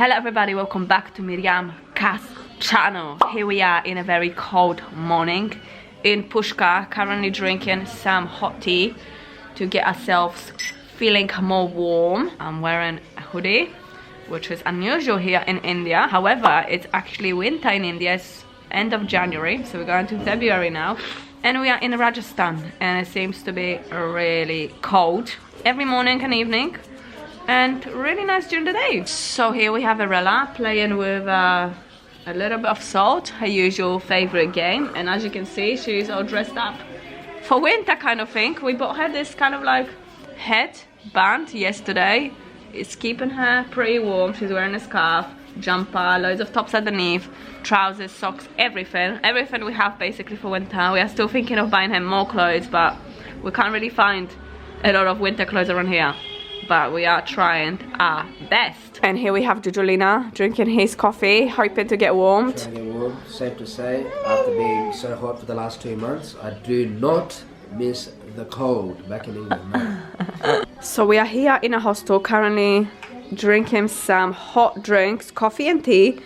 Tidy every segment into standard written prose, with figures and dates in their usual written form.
Hello everybody, welcome back to Miriam Ka's channel. Here we are in a very cold morning in Pushkar, currently drinking some hot tea to get ourselves feeling more warm. I'm wearing a hoodie, which is unusual here in India. However, it's actually winter in India. It's end of January, so we're going to February now. And we are in Rajasthan, and it seems to be really cold every morning and evening. And really nice during the day. So here we have Arella playing with a little bit of salt, her usual favorite game. And as you can see, she's all dressed up for winter kind of thing. We bought her this kind of like headband yesterday. It's keeping her pretty warm. She's wearing a scarf, jumper, loads of tops underneath, trousers, socks, everything we have basically for winter. We are still thinking of buying her more clothes, but we can't really find a lot of winter clothes around here. But we are trying our best. And here we have Jujulina drinking his coffee, hoping to get warmed. Safe to say, after being so hot for the last 2 months, I do not miss the cold back in England. So we are here in a hostel currently drinking some hot drinks, coffee and tea.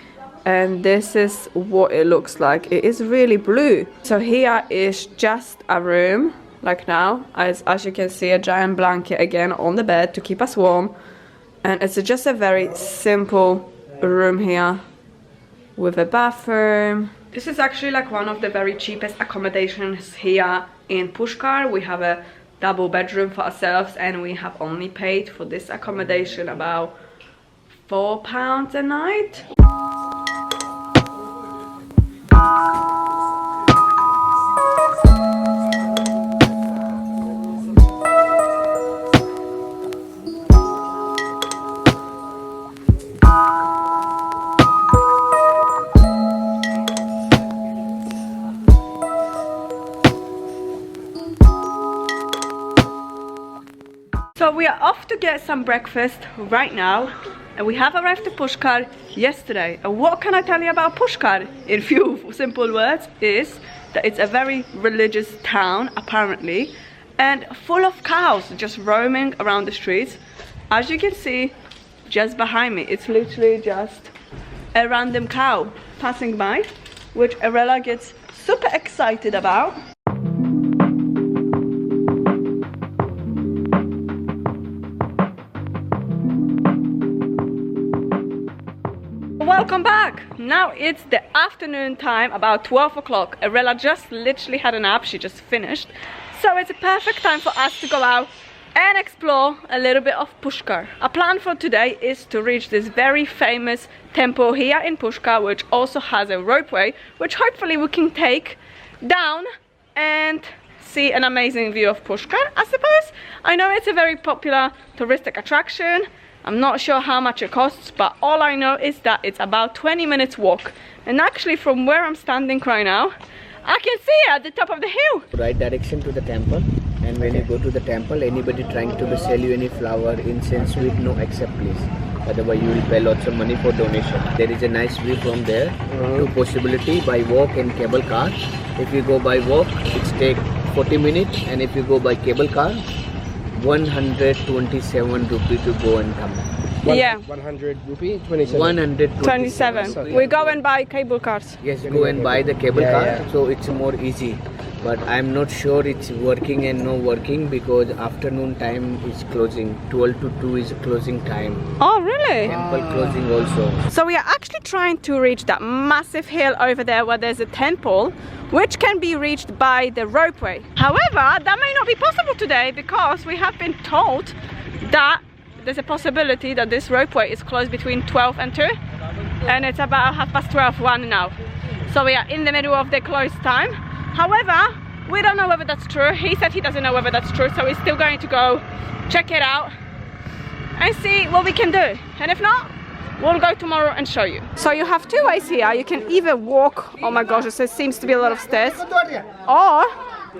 And this is what it looks like. It is really blue. So here is just a room. Like now, as you can see, a giant blanket again on the bed to keep us warm. And it's just a very simple room here with a bathroom. This is actually like one of the very cheapest accommodations here in Pushkar. We have a double bedroom for ourselves, and we have only paid for this accommodation about £4 a night. So we are off to get some breakfast right now, and we have arrived to Pushkar yesterday. And what can I tell you about Pushkar in few simple words is that it's a very religious town apparently, and full of cows just roaming around the streets. As you can see just behind me, it's literally just a random cow passing by, which Arella gets super excited about. Welcome back! Now it's the afternoon time, about 12 o'clock. Arella just literally had a nap, she just finished. So it's a perfect time for us to go out and explore a little bit of Pushkar. Our plan for today is to reach this very famous temple here in Pushkar, which also has a ropeway, which hopefully we can take down and see an amazing view of Pushkar, I suppose. I know it's a very popular touristic attraction. I'm not sure how much it costs, but all I know is that it's about 20 minutes walk. And actually from where I'm standing right now, I can see at the top of the hill. Right direction to the temple, and when you go to the temple, anybody trying to sell you any flower, incense, sweet, no accept please. Otherwise you will pay lots of money for donation. There is a nice view from there. Two possibility, by walk and cable car. If you go by walk, it takes 40 minutes, and if you go by cable car, 127 rupee to go and come back. Yeah. 100 rupee? 27. 127. We go and buy cable cars. Yes, go and buy the cable car, so it's more easy. But I'm not sure it's working and no working because afternoon time is closing. 12 to 2 is closing time. Oh, really? Temple closing also. So we are actually trying to reach that massive hill over there where there's a temple, which can be reached by the ropeway. However, that may not be possible today because we have been told that there's a possibility that this ropeway is closed between 12 and 2, and it's about 1:30 now. So we are in the middle of the closed time. However, we don't know whether that's true. He said he doesn't know whether that's true, so we're still going to go check it out and see what we can do. And if not, we'll go tomorrow and show you. So you have two ways here. You can either walk, oh my gosh, there seems to be a lot of stairs, or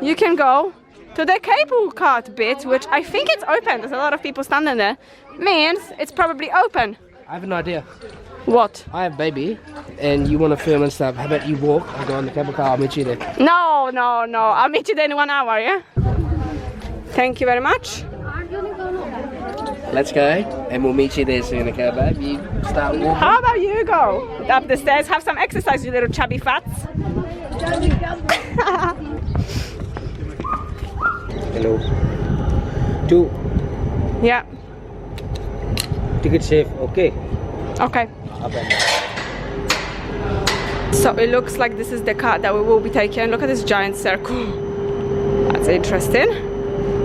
you can go to the cable cart bit, which I think it's open. There's a lot of people standing there. Means it's probably open. I have an idea. What? I have a baby, and you want to film and stuff. How about you walk? I'll go on the cable car. I'll meet you there. No. I'll meet you there in 1 hour, yeah? Thank you very much. let's go, and we'll meet you there soon, okay, babe? You start walking. How about you go up the stairs, have some exercise, you little chubby fats. Hello. 2. Yeah. Ticket safe. Okay. Okay. Up and down. So it looks like this is the car that we will be taking. Look at this giant circle. That's interesting.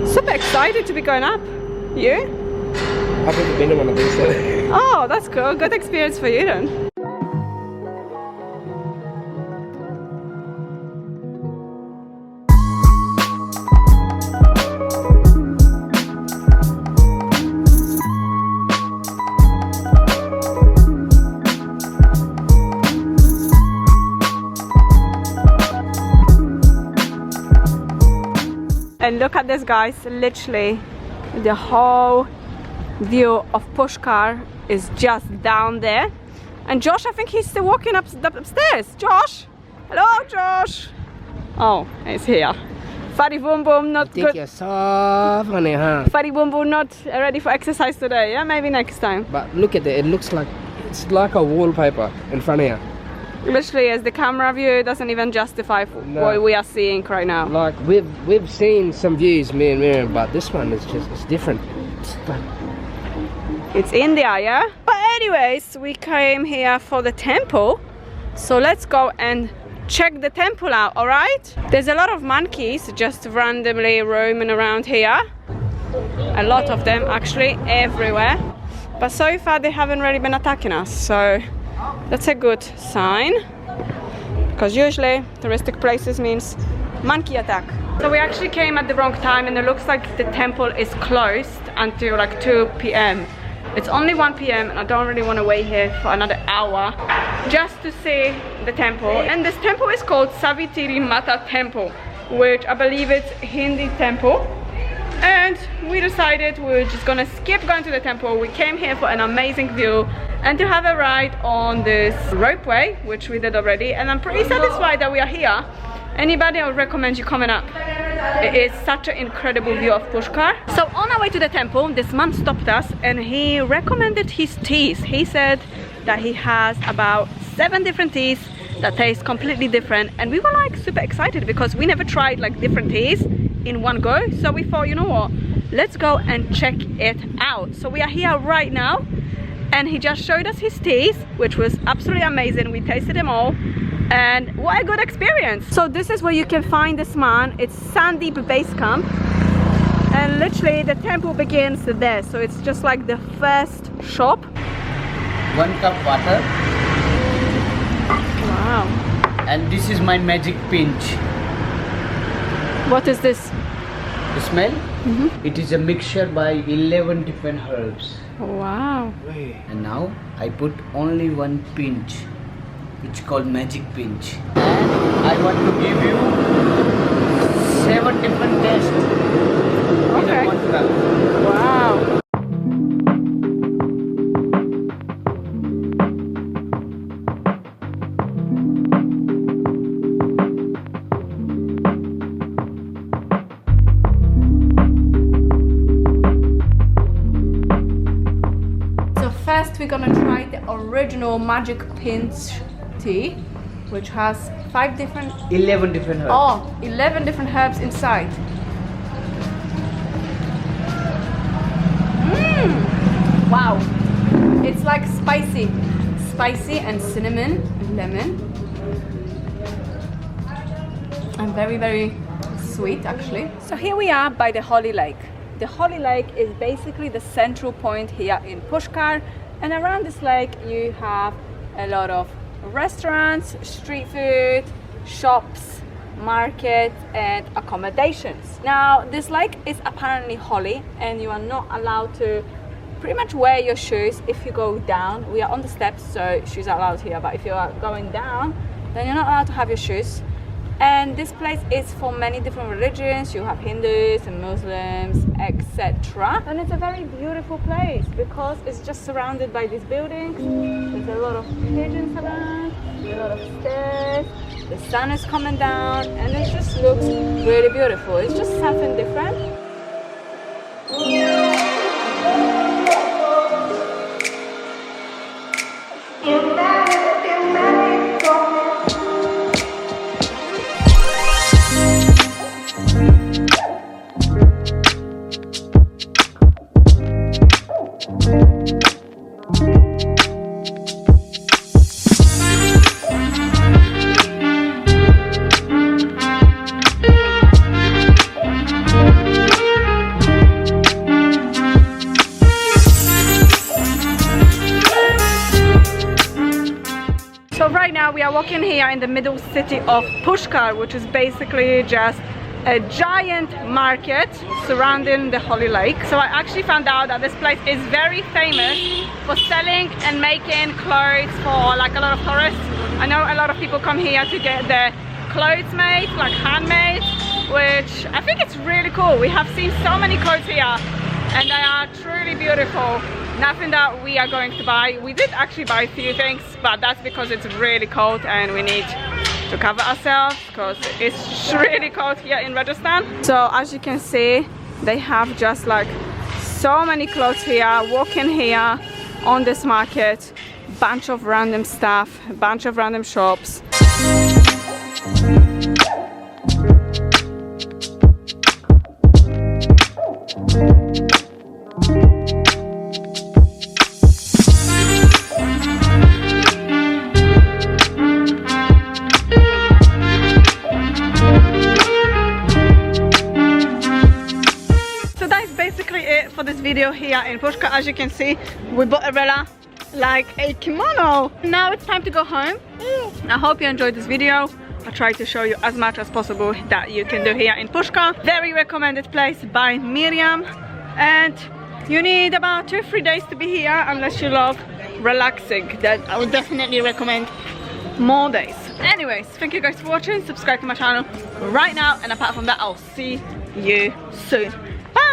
Super excited to be going up. You? I've never been to one of these. So. Oh, that's cool. Good experience for you then. And look at this, guys, literally the whole view of Pushkar is just down there. And Josh, I think he's still walking upstairs. Josh! Hello, Josh! Oh, he's here. Fatty Boom Boom, not Think good. you're so funny, huh? Fatty Boom Boom not ready for exercise today, yeah? Maybe next time. But look at it, it looks like, it's like a wallpaper in front of you. Literally, as the camera view doesn't even justify what we are seeing right now. Like, we've seen some views, me and Miriam, but this one is just, it's different. It's India, yeah? But anyways, we came here for the temple. So let's go and check the temple out, alright? There's a lot of monkeys just randomly roaming around here. A lot of them, actually, everywhere. But so far they haven't really been attacking us, so that's a good sign. Because usually touristic places means monkey attack. So we actually came at the wrong time and it looks like the temple is closed until like 2 p.m. It's only 1 p.m. and I don't really want to wait here for another hour just to see the temple. And this temple is called Savitri Mata Temple, which I believe it's Hindi temple. And we decided we were just gonna skip going to the temple. We came here for an amazing view and to have a ride on this ropeway, which we did already, and I'm pretty satisfied that we are here. Anybody, I would recommend you coming up. It is such an incredible view of Pushkar. So on our way to the temple, this man stopped us and he recommended his teas. He said that he has about 7 different teas that taste completely different, and we were like super excited because we never tried like different teas in one go. So we thought, you know what, let's go and check it out. So we are here right now and he just showed us his teas, which was absolutely amazing. We tasted them all and what a good experience. So this is where you can find this man. It's Sandeep Base Camp and literally the temple begins there. So it's just like the first shop. 1 cup water. Wow. And this is my magic pinch. What is this? The smell? It is a mixture by 11 different herbs. Wow. And now I put only 1 pinch. It's called magic pinch. And I want to give you 7 different tastes in a 1 cup. Wow. First we're gonna try the original magic pinch tea, which has 11 different herbs. Oh, 11 different herbs inside. Wow, it's like spicy and cinnamon and lemon, and very, very sweet actually. So here we are by the Holy Lake. The Holy Lake is basically the central point here in Pushkar, and around this lake you have a lot of restaurants, street food, shops, markets and accommodations. Now this lake is apparently holy and you are not allowed to pretty much wear your shoes if you go down. We are on the steps, so shoes are allowed here, but if you are going down then you're not allowed to have your shoes. And this place is for many different religions. You have Hindus and Muslims, etc. And it's a very beautiful place because it's just surrounded by these buildings. There's a lot of pigeons around, a lot of stairs. The sun is coming down and it just looks really beautiful. It's just something different. Right now we are walking here in the middle city of Pushkar, which is basically just a giant market surrounding the holy lake. So I actually found out that this place is very famous for selling and making clothes for like a lot of tourists. I know a lot of people come here to get their clothes made, like handmade, which I think it's really cool. We have seen so many clothes here and they are truly beautiful. Nothing that we are going to buy. We did actually buy a few things, but that's because it's really cold and we need to cover ourselves because it's really cold here in Rajasthan. So as you can see, they have just like so many clothes here, walking here on this market, bunch of random stuff, bunch of random shops. For this video here in Pushkar. As you can see, we bought Arella like a kimono. Now it's time to go home. I hope you enjoyed this video. I tried to show you as much as possible that you can do here in Pushkar. Very recommended place by Miriam, and you need about 2-3 days to be here unless you love relaxing. Then I would definitely recommend more days. Anyways, thank you guys for watching. Subscribe to my channel right now, and apart from that, I'll see you soon. Bye!